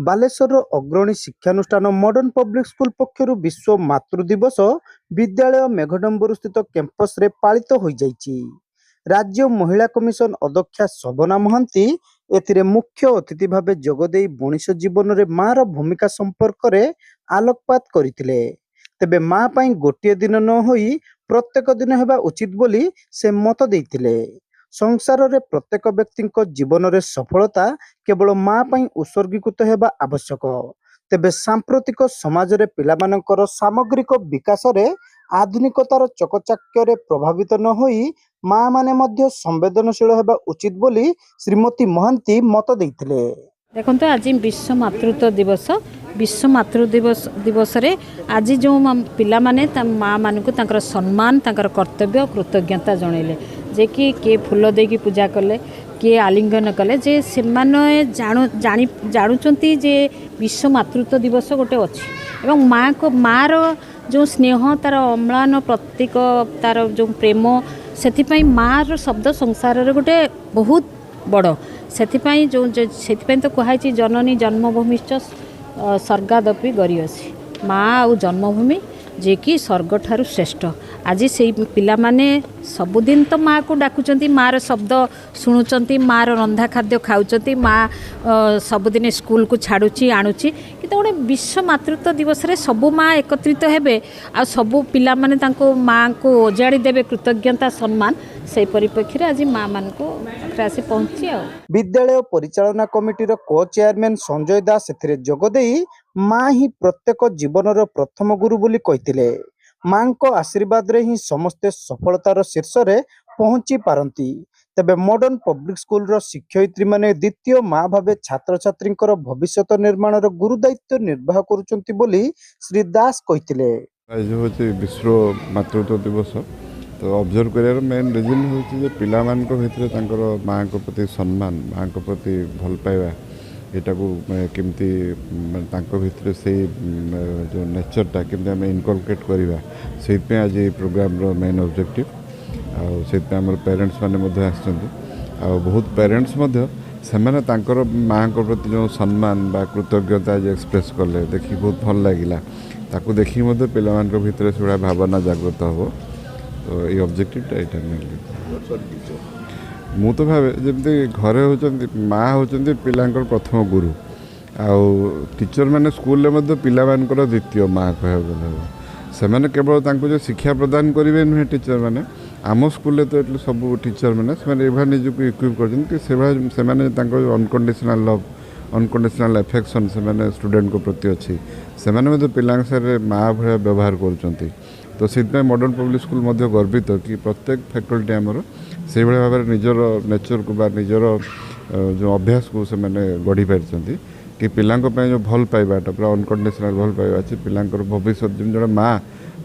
ବାଲେଶ୍ୱରର ଅଗ୍ରଣୀ ଶିକ୍ଷାନୁଷ୍ଠାନ ମଡର୍ଣ୍ଣ ପବ୍ଲିକ ସ୍କୁଲ ପକ୍ଷରୁ ବିଶ୍ୱ ମାତୃ ଦିବସ ବିଦ୍ୟାଳୟ ମେଘଡମ୍ବରୁ ସ୍ଥିତ କ୍ୟାମ୍ପସରେ ପାଳିତ ହୋଇଯାଇଛି। ରାଜ୍ୟ ମହିଳା କମିଶନ ଅଧ୍ୟକ୍ଷା ଶୋଭନା ମହାନ୍ତି ଏଥିରେ ମୁଖ୍ୟ ଅତିଥି ଭାବେ ଯୋଗଦେଇ ମଣିଷ ଜୀବନରେ ମାର ଭୂମିକା ସମ୍ପର୍କରେ ଆଲୋକପାତ କରିଥିଲେ। ତେବେ ମା ପାଇଁ ଗୋଟିଏ ଦିନ ନ ହୋଇ ପ୍ରତ୍ୟେକ ଦିନ ହେବା ଉଚିତ ବୋଲି ସେ ମତ ଦେଇଥିଲେ। ସଂସାରରେ ପ୍ରତ୍ୟେକ ବ୍ୟକ୍ତିଙ୍କ ଜୀବନରେ ସଫଳତା କେବଳ ମା ପାଇଁ ଉତ୍ସର୍ଗୀକୃତ ହେବା ଆବଶ୍ୟକ। ତେବେ ସାମ୍ପ୍ରତିକ ସମାଜରେ ପିଲାମାନଙ୍କର ସାମଗ୍ରିକ ବିକାଶରେ ଆଧୁନିକତାର ଚକଚାକ୍ୟରେ ପ୍ରଭାବିତ ନ ହୋଇ ମା ମାନେ ମଧ୍ୟ ସମ୍ବେଦନଶୀଳ ହେବା ଉଚିତ ବୋଲି ଶ୍ରୀମତୀ ମହାନ୍ତି ମତ ଦେଇଥିଲେ। देखो आज विश्व मातृत्व दिवस विश्व मातृ दिवस रे आज जो पिला माने माँ मान को सम्मान कर्तव्य कृतज्ञता जनइले जे कि किए फूल देकी पूजा कले किए आलिंगन कले जे से जानुचंती जे विश्व मातृत्व दिवस गोटे अच्छी एवं माँ को माँ जो स्नेह तार अम्लान प्रतीक तार जो प्रेम से माँ शब्द संसार रे गोटे बहुत बड़ से तो कहुई जननी जन्मभूमिश्च स्वर्गादपि गरीयसी माँ आउ जन्मभूमि जे कि स्वर्ग ठारू श्रेष्ठ। आज से पिला माने सबुदिन तो माँ को डाकुचंती माँ शब्द शुणुचंती माँ रंधा खाद्य खाऊचंती माँ सबुदिन स्कूल को छाड़ुची आणुची कि गोटे विश्व मातृत्व दिवस रे सबु माँ एकत्रित हेबे आ सबु पिला माने तांको माँ को ओजाड़ी देबे कृतज्ञता सम्मान से परिप्रेक्षी आज माँ मान को आसी पहुंची। विद्यालय परिचालना कमिटीर को चेयरमैन संजय दास एथिरे जोगदेई माँ ही प्रत्येक जीवनर प्रथम गुरु बोली कहिथिले। माँ को आशीर्वाद रे ही समस्ते सफलतार शीर्ष रे पहुंची पारंती। तेबे मॉडर्न पब्लिक स्कूल रो शिक्षयित्री माने द्वितीय माँ भावे छात्र छात्री भविष्यत निर्माण गुरु दायित्व निर्वाह करुचंती बोली श्री दास कहिथिले। आज होची विश्व मातृत्व दिवस तो ऑब्जर्व कर मेन रिजन हूँ पिला भितर माँ को प्रति सम्मान माँ को प्रति भल पाइबा यहाँ को केमती भितर से जो नेचरटा केमती आम इनकलकेट करवा से आज प्रोग्राम रो मेन ऑब्जेक्टिव आम पेरेंट्स मैंने बहुत पेरेंट्स से माँ को प्रति जो सम्मान बा कृतज्ञता एक्सप्रेस कले देखी बहुत भल लगिला ताकू देखी पिला भितर से भावना जागृत हो तो ये ऑब्जेक्टिव मु तो भावे जमी घरे होती माँ होती पिलांकर प्रथम गुरु आउ टीचर मैंने स्कूल पिला द्वितीय माँ कह से मैंने केवल जो शिक्षा प्रदान करेंगे नुहे टीचर मैंने आम स्कूल तो सब टीचर मैंने निजक इक्विप कर अनकंडीशनल लव अनकंडीशनल एफेक्शन से स्टूडेंट को प्रति अच्छी से पिला सारे माँ भाया व्यवहार कर तो से मॉडर्न पब्लिक स्कूल गर्वित कि प्रत्येक फैकल्टी आमर से भाव में निजर नेचर को निजर जो अभ्यास को से गढ़ी पार्टी कि पिला जो भल पाइबाटा पूरा अनकंडीशनल भल पाइबा अच्छे पिला भविष्य जो माँ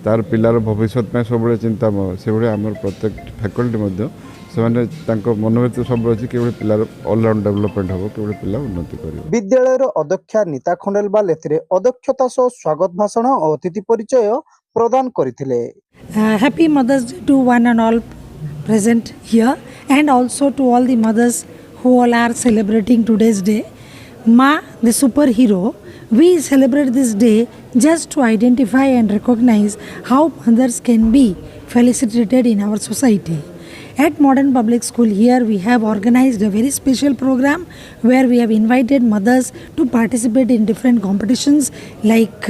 तार पिलार भविष्य सब चिंता से भाई आम प्रत्येक फैकल्टी से मन भर सब अच्छी कि पिलार ऑलराउंड डेवलपमेंट हम कि पिला उन्नति कर। विद्यालय अध्यक्षा नीता खंडेलवाल अध्यक्षता सह स्वागत भाषण और अतिथि परिचय प्रदान करथिले। Happy Mother's Day to one and all present here and also to all the mothers who all are celebrating today's day. Ma, the superhero, we celebrate this day just to identify and recognize how mothers can be felicitated in our society. At Modern Public School here we have organized a very special program where we have invited mothers to participate in different competitions like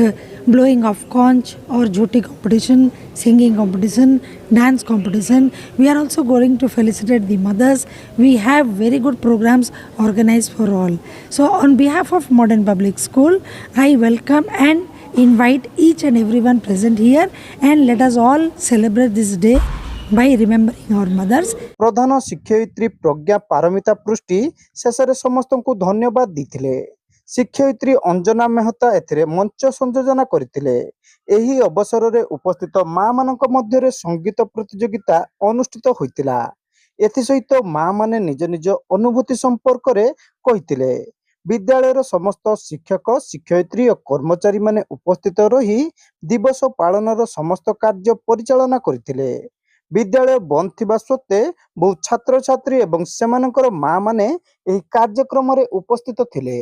blowing of conch or jhoti competition, singing competition, dance competition. We are also going to felicitate the mothers. We have very good programs organized for all. So on behalf of Modern Public School, I welcome and invite each and everyone present here and let us all celebrate this day by remembering our mothers. प्रधान शिक्षयित्री प्रज्ञा पारमिता पृष्टि शेष समस्त को धन्यवाद देथिले। शिक्षयित्री अंजना मेहता एथिरे मंच संयोजना करथिले। एही अवसर रे उपस्थित माँ मानक मध्य संगीत प्रतियोगिता अनुष्ठित होइतिला। एथि सहित माँ माने निज निज अनुभूति संपर्क रे कहितिले। विद्यालयर समस्त शिक्षक शिक्षयित्री और कर्मचारी माने उपस्थित रही दिवस पालनर समस्त कार्य परिचालना करथिले। विद्यालय बंद थिबा सत्वे बहु छात्र छात्री एवं सेमानकर माँ माने एही कार्यक्रम रे उपस्थित थिले।